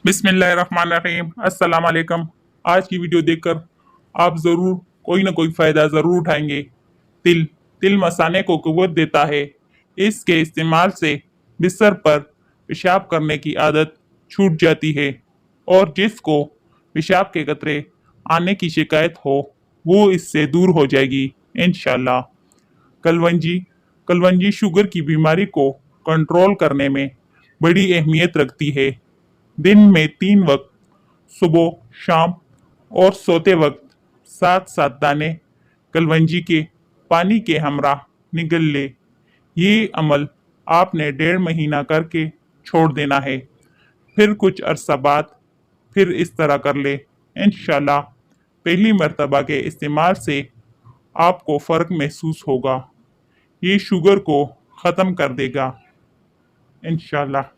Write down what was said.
बिस्मिल्लाहिर्रहमानिर्रहीम। अस्सलाम वालेकुम। आज की वीडियो देखकर आप ज़रूर कोई ना कोई फ़ायदा ज़रूर उठाएंगे। तिल तिल मसाने को क़ुव्वत देता है। इसके इस्तेमाल से बिस्तर पर पेशाब करने की आदत छूट जाती है और जिसको पेशाब के कतरे आने की शिकायत हो वो इससे दूर हो जाएगी इंशाल्लाह। कलवंजी कलवंजी शुगर की बीमारी को कंट्रोल करने में बड़ी अहमियत रखती है। दिन में 3 वक्त सुबह, शाम और सोते वक्त 7-7 दाने कलवंजी के पानी के हमरा निगल ले। ये अमल आपने 1.5 महीना करके छोड़ देना है। फिर कुछ अरसा बाद फिर इस तरह कर ले। इंशाल्लाह पहली मर्तबा के इस्तेमाल से आपको फ़र्क महसूस होगा। ये शुगर को ख़त्म कर देगा इंशाल्लाह।